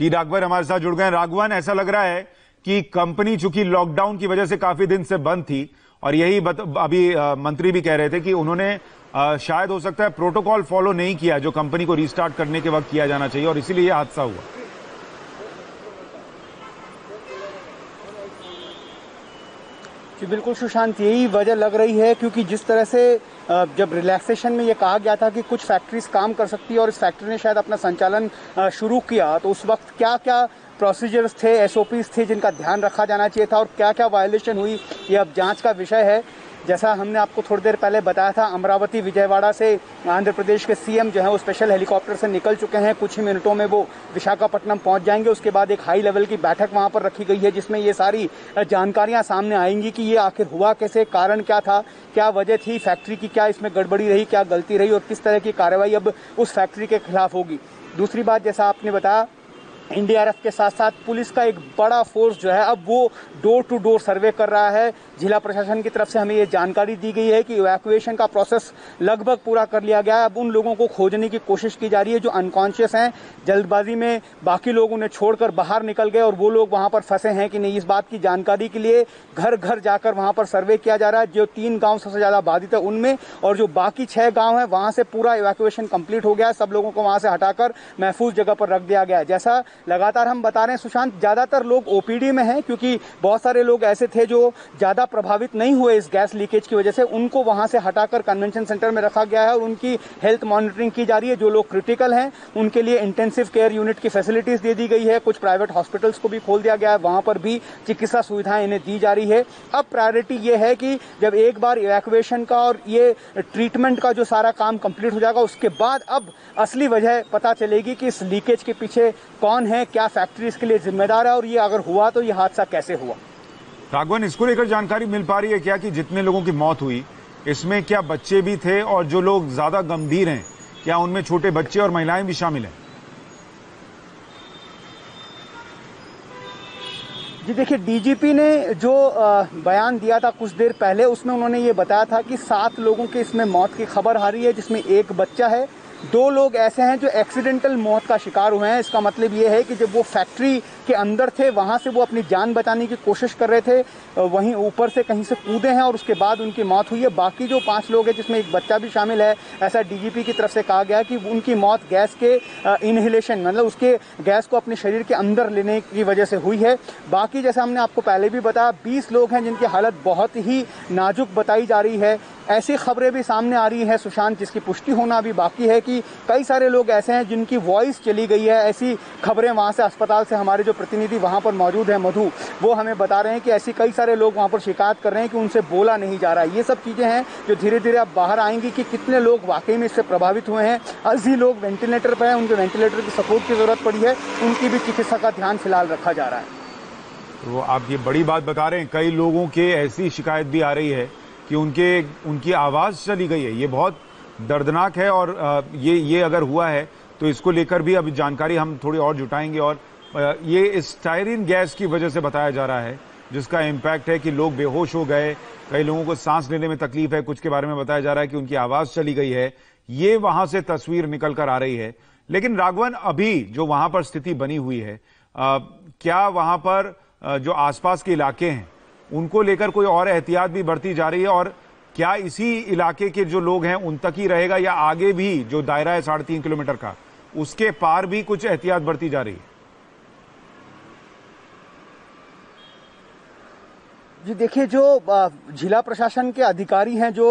T Raghavan हमारे साथ जुड़ गए। राघवन, ऐसा लग रहा है कि कंपनी चूंकि लॉकडाउन की वजह से काफी दिन से बंद थी और यही अभी मंत्री भी कह रहे थे कि उन्होंने शायद हो सकता है प्रोटोकॉल फॉलो नहीं किया जो कंपनी को रीस्टार्ट करने के वक्त किया जाना चाहिए और इसीलिए यह हादसा हुआ। जी बिल्कुल सुशांत, यही वजह लग रही है क्योंकि जिस तरह से जब रिलैक्सेशन में ये कहा गया था कि कुछ फैक्ट्रीज काम कर सकती है और इस फैक्ट्री ने शायद अपना संचालन शुरू किया, तो उस वक्त क्या क्या प्रोसीजर्स थे, एसओपीज थे जिनका ध्यान रखा जाना चाहिए था और क्या क्या वायलेशन हुई, ये अब जांच का विषय है। जैसा हमने आपको थोड़ी देर पहले बताया था, अमरावती विजयवाड़ा से आंध्र प्रदेश के सीएम जो है वो स्पेशल हेलीकॉप्टर से निकल चुके हैं। कुछ ही मिनटों में वो विशाखापट्टनम पहुंच जाएंगे। उसके बाद एक हाई लेवल की बैठक वहां पर रखी गई है जिसमें ये सारी जानकारियां सामने आएंगी कि ये आखिर हुआ कैसे, कारण क्या था, क्या वजह थी, फैक्ट्री की क्या इसमें गड़बड़ी रही, क्या गलती रही और किस तरह की कार्रवाई अब उस फैक्ट्री के खिलाफ होगी। दूसरी बात, जैसा आपने बताया, एनडीआरएफ के साथ साथ पुलिस का एक बड़ा फोर्स जो है अब वो डोर टू डोर सर्वे कर रहा है। जिला प्रशासन की तरफ से हमें ये जानकारी दी गई है कि इवैक्यूएशन का प्रोसेस लगभग पूरा कर लिया गया है। अब उन लोगों को खोजने की कोशिश की जा रही है जो अनकॉन्शियस हैं, जल्दबाजी में बाकी लोग उन्हें छोड़कर बाहर निकल गए और वो लोग वहां पर फंसे हैं कि नहीं, इस बात की जानकारी के लिए घर घर जाकर वहां पर सर्वे किया जा रहा है। जो 3 गांव सबसे ज्यादा बाधित है उनमें और जो बाकी 6 गांव है वहां से पूरा इवैक्यूएशन कंप्लीट हो गया है। सब लोगों को वहां से हटाकर महफूज जगह पर रख दिया गया है। जैसा लगातार हम बता रहे हैं सुशांत, ज्यादातर लोग ओपीडी में हैं क्योंकि बहुत सारे लोग ऐसे थे जो ज्यादा प्रभावित नहीं हुए इस गैस लीकेज की वजह से। उनको वहां से हटाकर कन्वेंशन सेंटर में रखा गया है और उनकी हेल्थ मॉनिटरिंग की जा रही है। जो लोग क्रिटिकल हैं उनके लिए इंटेंसिव केयर यूनिट की फैसिलिटीज दे दी गई है। कुछ प्राइवेट हॉस्पिटल्स को भी खोल दिया गया है, वहां पर भी चिकित्सा सुविधाएं इन्हें दी जा रही है। अब प्रायोरिटी ये है कि जब एक बार इवैक्यूएशन का और ये ट्रीटमेंट का जो सारा काम कंप्लीट हो जाएगा उसके बाद अब असली वजह पता चलेगी कि इस लीकेज के पीछे कौन है, क्या फैक्ट्री इसके लिए जिम्मेदार है और ये अगर हुआ तो ये हादसा कैसे हुआ। राघवन, इसको लेकर जानकारी मिल पा रही है क्या कि जितने लोगों की मौत हुई इसमें क्या बच्चे भी थे और जो लोग ज्यादा गंभीर हैं क्या उनमें छोटे बच्चे और महिलाएं भी शामिल हैं? जी देखिए, डीजीपी ने जो बयान दिया था कुछ देर पहले उसमें उन्होंने ये बताया था कि 7 लोगों के इसमें मौत की खबर आ रही है जिसमें 1 बच्चा है। 2 लोग ऐसे हैं जो एक्सीडेंटल मौत का शिकार हुए हैं। इसका मतलब ये है कि जब वो फैक्ट्री के अंदर थे वहां से वो अपनी जान बचाने की कोशिश कर रहे थे, वहीं ऊपर से कहीं से कूदे हैं और उसके बाद उनकी मौत हुई है। बाकी जो 5 लोग हैं जिसमें 1 बच्चा भी शामिल है, ऐसा डीजीपी की तरफ से कहा गया कि उनकी मौत गैस के इनहेलेशन मतलब उसके गैस को अपने शरीर के अंदर लेने की वजह से हुई है। बाकी जैसा हमने आपको पहले भी बताया 20 लोग हैं जिनकी हालत बहुत ही नाजुक बताई जा रही है। ऐसी खबरें भी सामने आ रही है सुशांत जिसकी पुष्टि होना अभी बाकी है कि कई सारे लोग ऐसे हैं जिनकी वॉइस चली गई है। ऐसी खबरें वहां से अस्पताल से हमारे जो प्रतिनिधि वहां पर मौजूद है मधु, वो हमें बता रहे हैं कि ऐसी कई सारे लोग वहां पर शिकायत कर रहे हैं कि उनसे बोला नहीं जा रहा है। ये सब चीजें हैं जो धीरे धीरे अब बाहर आएंगी कि कितने लोग वाकई में इससे प्रभावित हुए हैं। 80 लोग वेंटिलेटर पर हैं, उनके वेंटिलेटर की सपोर्ट की जरूरत पड़ी है, उनकी भी चिकित्सा का ध्यान फिलहाल रखा जा रहा है। तो आप ये बड़ी बात बता रहे हैं, कई लोगों के ऐसी शिकायत भी आ रही है कि उनकी आवाज चली गई है। ये बहुत दर्दनाक है और ये अगर हुआ है तो इसको लेकर भी अभी जानकारी हम थोड़ी और जुटाएंगे। और ये स्टायरीन गैस की वजह से बताया जा रहा है जिसका इम्पैक्ट है कि लोग बेहोश हो गए, कई लोगों को सांस लेने में तकलीफ है, कुछ के बारे में बताया जा रहा है कि उनकी आवाज चली गई है। ये वहां से तस्वीर निकल कर आ रही है। लेकिन राघवन, अभी जो वहां पर स्थिति बनी हुई है, क्या वहां पर जो आसपास के इलाके हैं उनको लेकर कोई और एहतियात भी बढ़ती जा रही है और क्या इसी इलाके के जो लोग हैं उन तक ही रहेगा या आगे भी जो दायरा है 3.5 किलोमीटर का उसके पार भी कुछ एहतियात बढ़ती जा रही है? जी देखिए, जो जिला प्रशासन के अधिकारी हैं जो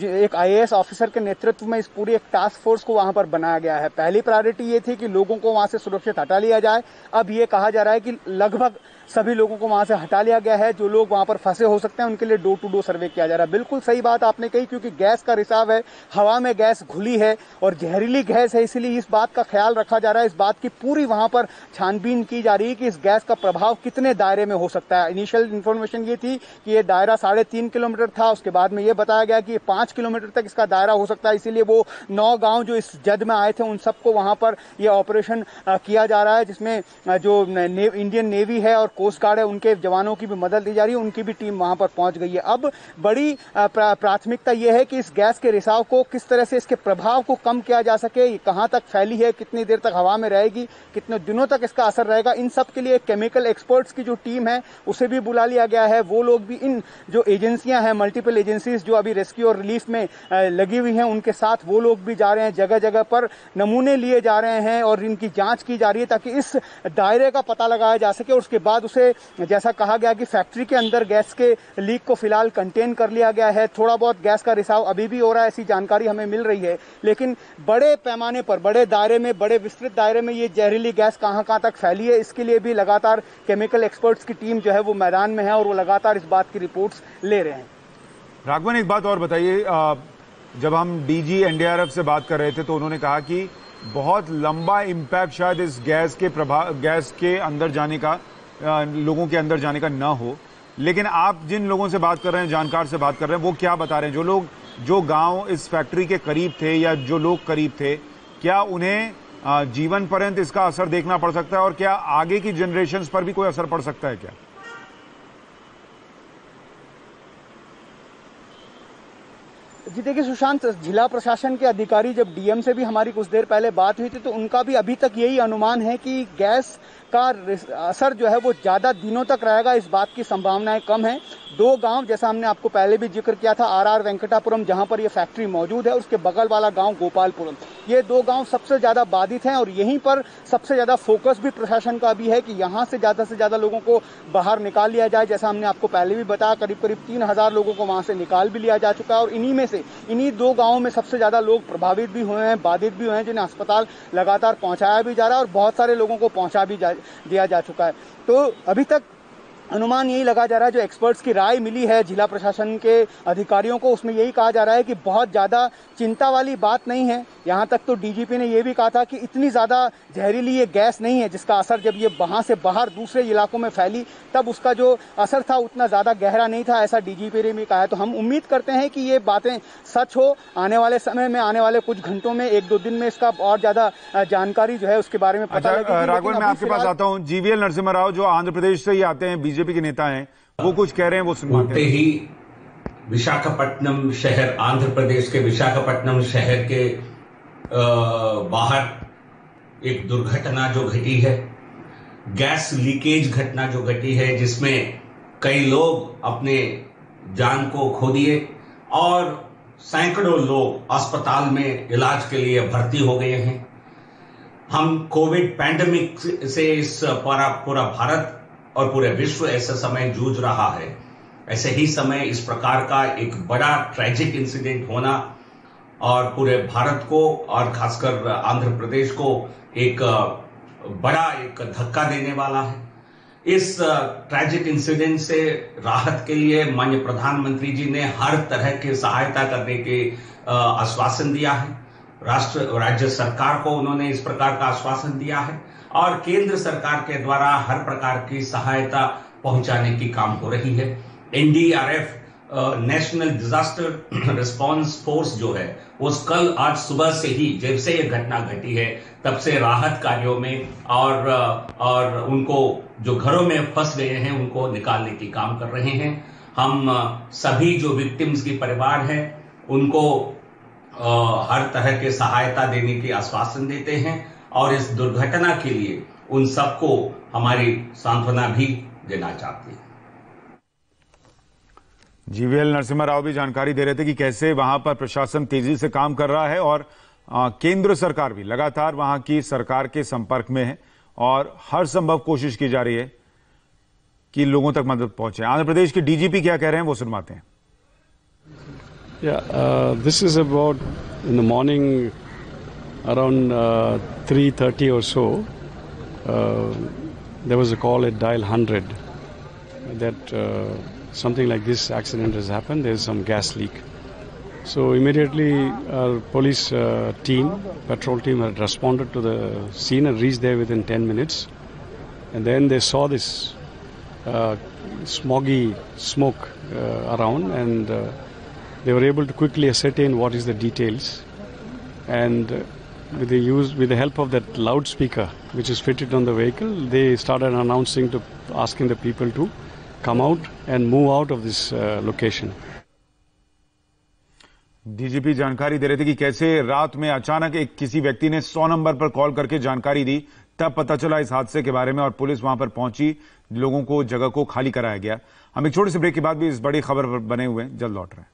एक आईएएस ऑफिसर के नेतृत्व में इस पूरी एक टास्क फोर्स को वहां पर बनाया गया है। पहली प्रायोरिटी ये थी कि लोगों को वहां से सुरक्षित हटा लिया जाए। अब ये कहा जा रहा है कि लगभग सभी लोगों को वहां से हटा लिया गया है। जो लोग वहां पर फंसे हो सकते हैं उनके लिए डोर टू डोर सर्वे किया जा रहा है। बिल्कुल सही बात आपने कही क्योंकि गैस का रिसाव है, हवा में गैस घुली है और जहरीली गैस है, इसलिए इस बात का ख्याल रखा जा रहा है। इस बात की पूरी वहां पर छानबीन की जा रही है कि इस गैस का प्रभाव कितने दायरे में हो सकता है। इनिशियल इन्फॉर्मेशन ये थी कि ये दायरा 3.5 किलोमीटर था, उसके बाद में ये बताया गया कि ये 5 किलोमीटर तक इसका दायरा हो सकता है, इसीलिए वो 9 गांव जो इस जद में आए थे उन सबको वहां पर ये ऑपरेशन किया जा रहा है, जिसमें जो इंडियन नेवी है और कोस्ट गार्ड है उनके जवानों की भी मदद दी जा रही है, उनकी भी टीम वहां पर पहुंच गई है। अब बड़ी प्राथमिकता यह है कि इस गैस के रिसाव को किस तरह से, इसके प्रभाव को कम किया जा सके, ये कहां तक फैली है, कितनी देर तक हवा में रहेगी, कितने दिनों तक इसका असर रहेगा, इन सब के लिए केमिकल एक्सपर्ट्स की जो टीम है उसे भी बुला लिया गया है। वो लोग भी, इन जो एजेंसियां हैं, मल्टीपल एजेंसीज जो अभी रेस्क्यू और रिलीफ में लगी हुई हैं, उनके साथ वो लोग भी जा रहे हैं, जगह जगह पर नमूने लिए जा रहे हैं और इनकी जांच की जा रही है ताकि इस दायरे का पता लगाया जा सके। उसके बाद उसे, जैसा कहा गया कि फैक्ट्री के अंदर गैस के लीक को फिलहाल कंटेन कर लिया गया है। थोड़ा बहुत गैस का रिसाव अभी भी हो रहा है, ऐसी जानकारी हमें मिल रही है, लेकिन बड़े पैमाने पर, बड़े दायरे में, बड़े विस्तृत दायरे में ये जहरीली गैस कहां तक फैली है, इसके लिए भी लगातार केमिकल एक्सपर्ट्स की टीम जो है वो मैदान में है और वो लगातार इस बात की रिपोर्ट्स ले रहे हैं। राघवन, एक बात और बताइए, जब हम डीजी एनडीआरएफ से बात कर रहे थे तो उन्होंने कहा कि बहुत लंबा इम्पैक्ट शायद इस गैस के अंदर जाने का, लोगों के अंदर जाने का ना हो, लेकिन आप जिन लोगों से बात कर रहे हैं, जानकार से बात कर रहे हैं, वो क्या बता रहे हैं? जो गांव इस फैक्ट्री के करीब थे या जो लोग करीब थे, क्या उन्हें जीवन पर्यंत इसका असर देखना पड़ सकता है और क्या आगे की जनरेशन्स पर भी कोई असर पड़ सकता है क्या? जी देखिए सुशांत, जिला प्रशासन के अधिकारी, जब डीएम से भी हमारी कुछ देर पहले बात हुई थी तो उनका भी अभी तक यही अनुमान है कि गैस का असर जो है वो ज्यादा दिनों तक रहेगा, इस बात की संभावनाएं कम है। 2 गांव, जैसा हमने आपको पहले भी जिक्र किया था, आरआर वेंकटापुरम जहां पर ये फैक्ट्री मौजूद है, उसके बगल वाला गांव गोपालपुरम, ये 2 गांव सबसे ज्यादा बाधित हैं और यहीं पर सबसे ज्यादा फोकस भी प्रशासन का भी है कि यहां से ज्यादा लोगों को बाहर निकाल लिया जाए। जैसा हमने आपको पहले भी बताया, करीब 3000 लोगों को वहां से निकाल भी लिया जा चुका है और इन्हीं में से, इन्हीं 2 गांवों में सबसे ज्यादा लोग प्रभावित भी हुए हैं, बाधित भी हुए हैं, जिन्हें अस्पताल लगातार पहुंचाया भी जा रहा है और बहुत सारे लोगों को पहुंचा भी दिया जा चुका है। तो अभी तक अनुमान यही लगा जा रहा है, जो एक्सपर्ट्स की राय मिली है जिला प्रशासन के अधिकारियों को, उसमें यही कहा जा रहा है कि बहुत ज्यादा चिंता वाली बात नहीं है। यहां तक तो डीजीपी ने यह भी कहा था कि इतनी ज्यादा जहरीली ये गैस नहीं है, जिसका असर जब ये वहां से बाहर दूसरे इलाकों में फैली तब उसका जो असर था उतना ज्यादा गहरा नहीं था, ऐसा डीजीपी ने भी कहा है। तो हम उम्मीद करते हैं कि ये बातें सच हो, आने वाले समय में, आने वाले कुछ घंटों में, 1-2 दिन में इसका और ज्यादा जानकारी जो है उसके बारे में पता लगेगी। राघवन, मैं आपके पास आता हूं। जीवीएल नरसिम्हा राव जो आंध्र प्रदेश से ही आते हैं, बीजेपी के नेता हैं, वो कुछ कह रहे हैं, वो सुनते ही विशाखापट्टनम शहर, आंध्र प्रदेश के विशाखापट्टनम शहर के बाहर एक दुर्घटना जो घटी है, गैस लीकेज घटना जो घटी है, जिसमें कई लोग अपने जान को खो दिए और सैकड़ों लोग अस्पताल में इलाज के लिए भर्ती हो गए हैं। हम कोविड पैंडेमिक से इस पूरा भारत और पूरे विश्व ऐसा समय जूझ रहा है, ऐसे ही समय इस प्रकार का एक बड़ा ट्रेजिक इंसिडेंट होना और पूरे भारत को और खासकर आंध्र प्रदेश को एक बड़ा धक्का देने वाला है। इस ट्रेजिक इंसिडेंट से राहत के लिए माननीय प्रधानमंत्री जी ने हर तरह की सहायता करने के आश्वासन दिया है। राज्य सरकार को उन्होंने इस प्रकार का आश्वासन दिया है और केंद्र सरकार के द्वारा हर प्रकार की सहायता पहुंचाने की काम हो रही है। NDRF, national disaster response force जो है, वो कल आज सुबह से ही, जब से ये घटना घटी है तब से राहत कार्यों में और उनको जो घरों में फंस गए हैं उनको निकालने की काम कर रहे हैं। हम सभी जो विक्टिम्स की परिवार हैं उनको हर तरह के सहायता देने की आश्वासन देते हैं और इस दुर्घटना के लिए उन सबको हमारी सांत्वना भी देना चाहते हैं। जीवीएल नरसिम्हा राव भी जानकारी दे रहे थे कि कैसे वहां पर प्रशासन तेजी से काम कर रहा है और केंद्र सरकार भी लगातार वहां की सरकार के संपर्क में है और हर संभव कोशिश की जा रही है कि लोगों तक मदद पहुंचे। आंध्र प्रदेश के डीजीपी क्या कह रहे हैं वो सुनवाते हैं। This is about in the morning around 3:30 or so. There was a call at dial 100 that something like this accident has happened. There is some gas leak. So immediately our police team, patrol team, had responded to the scene and reached there within 10 minutes. And then they saw this smoggy smoke around, and they were able to quickly ascertain what is the details. And with the help of that loudspeaker which is fitted on the vehicle, they started announcing asking the people to come out and move out of this location. DGP जानकारी दे रहे थे कि कैसे रात में अचानक एक किसी व्यक्ति ने 100 नंबर पर कॉल करके जानकारी दी, तब पता चला इस हादसे के बारे में और पुलिस वहां पर पहुंची, लोगों को जगह को खाली कराया गया। हम एक छोटे से ब्रेक के बाद भी इस बड़ी खबर पर बने हुए हैं, जल्द लौट रहे हैं।